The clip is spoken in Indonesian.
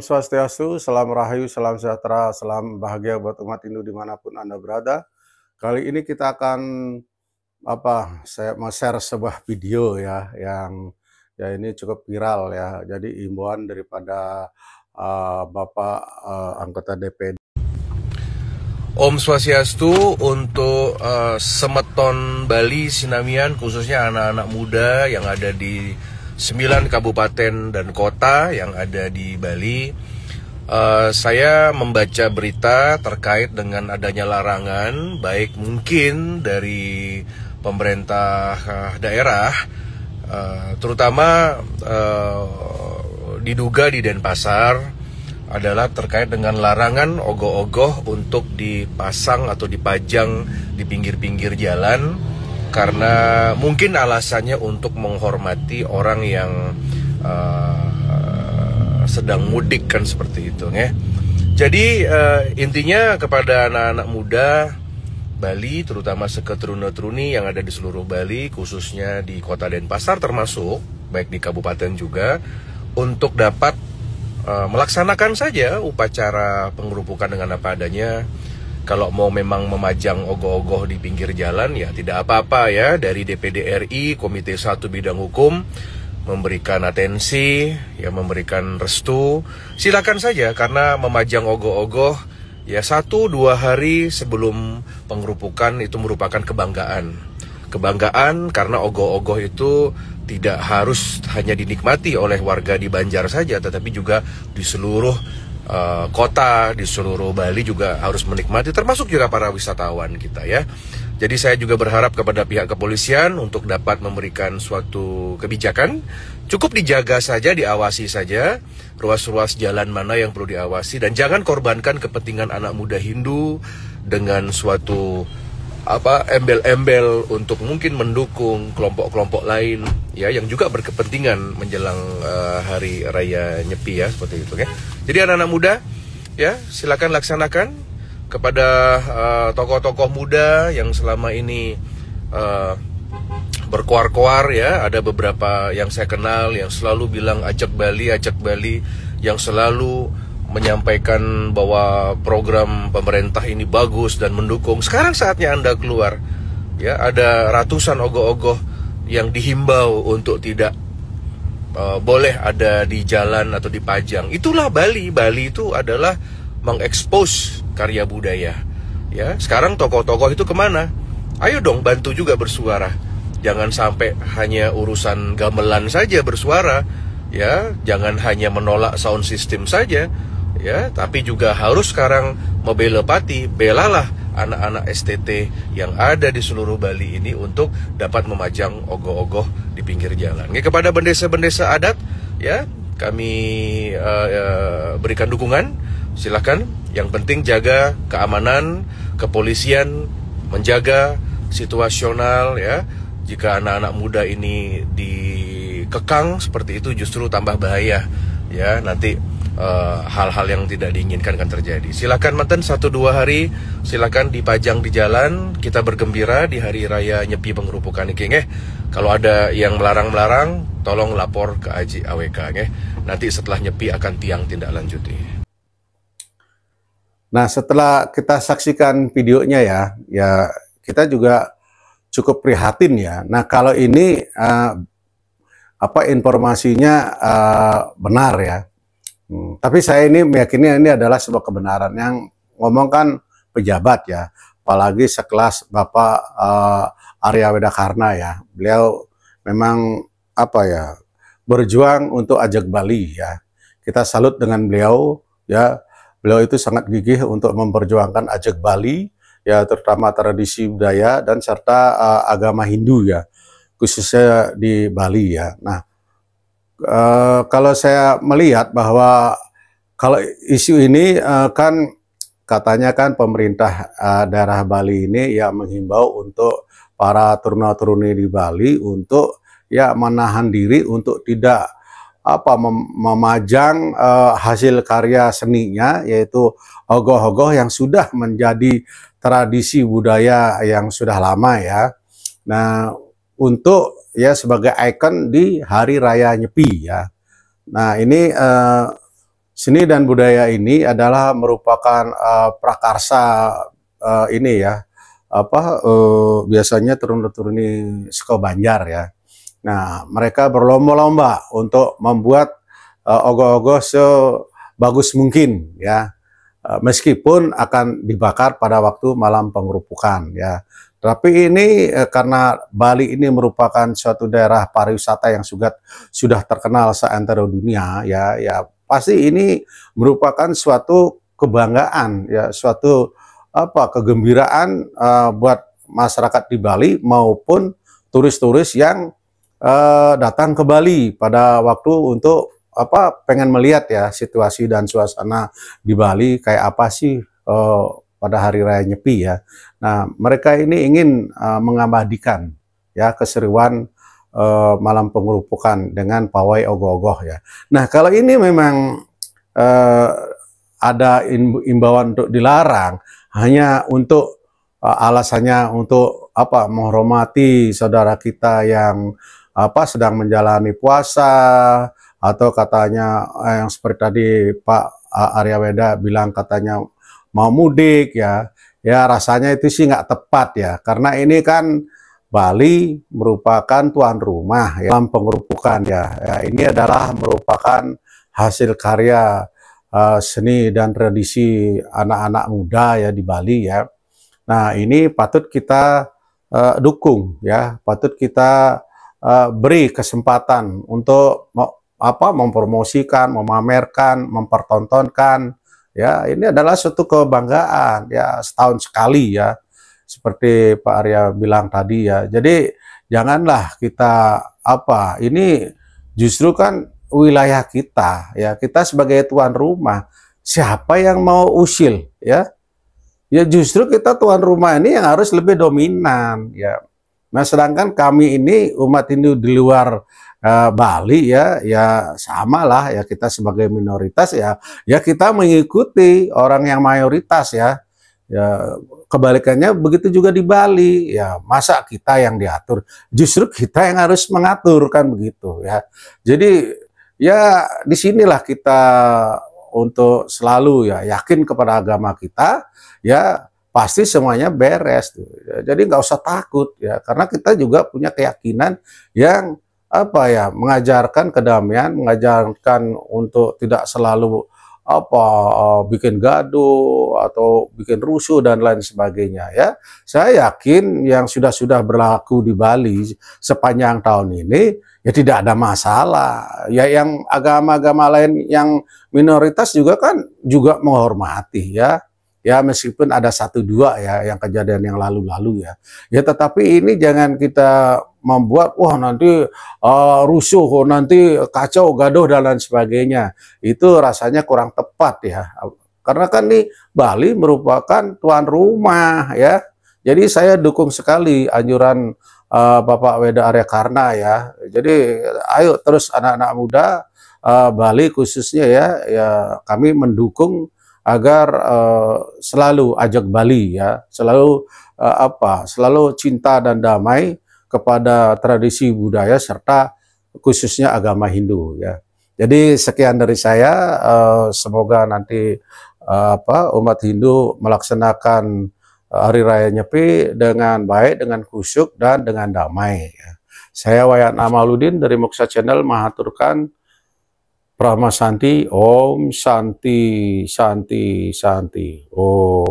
Swastiastu, salam rahayu, salam sejahtera, salam bahagia buat umat Hindu dimanapun Anda berada. Kali ini kita akan saya mau share sebuah video ya yang ini cukup viral ya. Jadi imbauan daripada Bapak anggota DPD. Om Swastiastu untuk Semeton Bali Sinamian, khususnya anak-anak muda yang ada di 9 kabupaten dan kota yang ada di Bali. Saya membaca berita terkait dengan adanya larangan, baik mungkin dari pemerintah daerah, terutama diduga di Denpasar, adalah terkait dengan larangan ogoh-ogoh untuk dipasang atau dipajang di pinggir-pinggir jalan, karena mungkin alasannya untuk menghormati orang yang sedang mudik, kan seperti itu ya. Jadi intinya kepada anak-anak muda Bali, terutama seketuruna-turuni yang ada di seluruh Bali, khususnya di kota Denpasar termasuk, baik di kabupaten juga, untuk dapat melaksanakan saja upacara pengerupukan dengan apa adanya. Kalau mau memang memajang ogoh-ogoh di pinggir jalan, ya tidak apa-apa ya. Dari DPD RI, Komite 1 Bidang Hukum, memberikan atensi, ya memberikan restu, silakan saja. Karena memajang ogoh-ogoh ya 1-2 hari sebelum pengerupukan itu merupakan kebanggaan. Kebanggaan karena ogoh-ogoh itu tidak harus hanya dinikmati oleh warga di Banjar saja, tetapi juga di seluruh kota, di seluruh Bali juga harus menikmati, termasuk juga para wisatawan kita ya. Jadi saya juga berharap kepada pihak kepolisian untuk dapat memberikan suatu kebijakan. Cukup dijaga saja, diawasi saja ruas-ruas jalan mana yang perlu diawasi, dan jangan korbankan kepentingan anak muda Hindu dengan suatu embel-embel untuk mungkin mendukung kelompok-kelompok lain ya yang juga berkepentingan menjelang hari raya Nyepi ya, seperti itu ya. Jadi anak-anak muda ya, silakan laksanakan. Kepada tokoh-tokoh muda yang selama ini berkoar-koar ya, ada beberapa yang saya kenal yang selalu bilang ajak Bali, yang selalu menyampaikan bahwa program pemerintah ini bagus dan mendukung. Sekarang saatnya Anda keluar ya. Ada ratusan ogoh-ogoh yang dihimbau untuk tidak boleh ada di jalan atau dipajang. Itulah Bali. Bali itu adalah mengekspos karya budaya ya. Sekarang tokoh-tokoh itu kemana? Ayo dong bantu juga bersuara. Jangan sampai hanya urusan gamelan saja bersuara ya. Jangan hanya menolak sound system saja ya, tapi juga harus sekarang membela pati, belalah anak-anak STT yang ada di seluruh Bali ini untuk dapat memajang ogoh-ogoh di pinggir jalan. Ya, kepada bendesa-bendesa adat ya, kami berikan dukungan. Silakan, yang penting jaga keamanan, kepolisian menjaga situasional ya. Jika anak-anak muda ini dikekang seperti itu justru tambah bahaya ya, nanti hal-hal yang tidak diinginkan akan terjadi. Silakan mantan 1-2 hari, silakan dipajang di jalan. Kita bergembira di hari raya Nyepi pengerupukan ini. Kalau ada yang melarang-melarang, tolong lapor ke AJ AWK. Nanti setelah Nyepi akan tiang tindak lanjuti. Nah, setelah kita saksikan videonya ya kita juga cukup prihatin ya. Nah, kalau ini informasinya benar ya. Tapi saya ini meyakini ini adalah sebuah kebenaran. Yang ngomong kan pejabat ya, apalagi sekelas Bapak Arya Wedakarna ya. Beliau memang berjuang untuk ajak Bali ya. Kita salut dengan beliau ya. Beliau itu sangat gigih untuk memperjuangkan ajak Bali ya, terutama tradisi budaya dan serta agama Hindu ya, khususnya di Bali ya. Nah, kalau saya melihat bahwa kalau isu ini kan katanya kan pemerintah daerah Bali ini ya menghimbau untuk para turuna-turuni di Bali untuk ya menahan diri untuk tidak memajang hasil karya seninya, yaitu ogoh-ogoh yang sudah menjadi tradisi budaya yang sudah lama ya. Nah, untuk ya sebagai ikon di hari raya Nyepi ya. Nah, ini Seni dan budaya ini adalah merupakan prakarsa ini ya, biasanya turun-turuni suku Banjar ya. Nah, mereka berlomba-lomba untuk membuat ogoh-ogoh sebagus mungkin ya. Meskipun akan dibakar pada waktu malam pengerupukan ya. Tapi ini karena Bali ini merupakan suatu daerah pariwisata yang sudah terkenal seantero dunia ya, ya pasti ini merupakan suatu kebanggaan ya, suatu kegembiraan buat masyarakat di Bali maupun turis-turis yang datang ke Bali pada waktu untuk pengen melihat ya situasi dan suasana di Bali kayak apa sih pada hari raya Nyepi ya. Nah, mereka ini ingin mengabadikan ya keseruan malam pengerupukan dengan pawai ogoh-ogoh ya. Nah, kalau ini memang ada imbauan untuk dilarang hanya untuk alasannya untuk menghormati saudara kita yang sedang menjalani puasa, atau katanya yang seperti tadi Pak Arya Weda bilang katanya mau mudik ya, ya rasanya itu sih nggak tepat ya, karena ini kan Bali merupakan tuan rumah ya, dalam pengerupukan ya, ya ini adalah merupakan hasil karya seni dan tradisi anak-anak muda ya di Bali ya. Nah ini patut kita dukung ya, patut kita beri kesempatan untuk mempromosikan, memamerkan, mempertontonkan ya. Ini adalah suatu kebanggaan ya, setahun sekali ya, seperti Pak Arya bilang tadi ya. Jadi janganlah kita ini justru kan wilayah kita ya, kita sebagai tuan rumah, siapa yang mau usil ya, ya justru kita tuan rumah ini yang harus lebih dominan ya. Nah sedangkan kami ini umat Hindu di luar Bali ya, ya sama lah ya, kita sebagai minoritas ya, ya kita mengikuti orang yang mayoritas ya. Ya kebalikannya begitu juga di Bali ya, masa kita yang diatur, justru kita yang harus mengatur kan begitu ya. Jadi ya disinilah kita untuk selalu ya yakin kepada agama kita ya, pasti semuanya beres tuh. Jadi nggak usah takut ya, karena kita juga punya keyakinan yang mengajarkan kedamaian, mengajarkan untuk tidak selalu bikin gaduh atau bikin rusuh dan lain sebagainya ya. Saya yakin yang sudah berlaku di Bali sepanjang tahun ini ya tidak ada masalah. Ya yang agama-agama lain yang minoritas juga kan juga menghormati ya. Ya meskipun ada 1-2 ya yang kejadian yang lalu-lalu ya. Ya tetapi ini jangan kita membuat wah nanti rusuh, nanti kacau, gaduh dan lain sebagainya. Itu rasanya kurang tepat ya. Karena kan nih Bali merupakan tuan rumah ya. Jadi saya dukung sekali anjuran Bapak Weda Arya Karna ya. Jadi ayo terus anak-anak muda Bali khususnya ya, ya kami mendukung agar selalu ajak Bali ya, selalu selalu cinta dan damai kepada tradisi budaya serta khususnya agama Hindu ya. Jadi sekian dari saya, semoga nanti umat Hindu melaksanakan Hari Raya Nyepi dengan baik, dengan khusyuk dan dengan damai ya. Saya Wayan Amaluddin dari Moksa Channel mahaturkan Prama Santi, Om Santi, Santi, Santi, Om.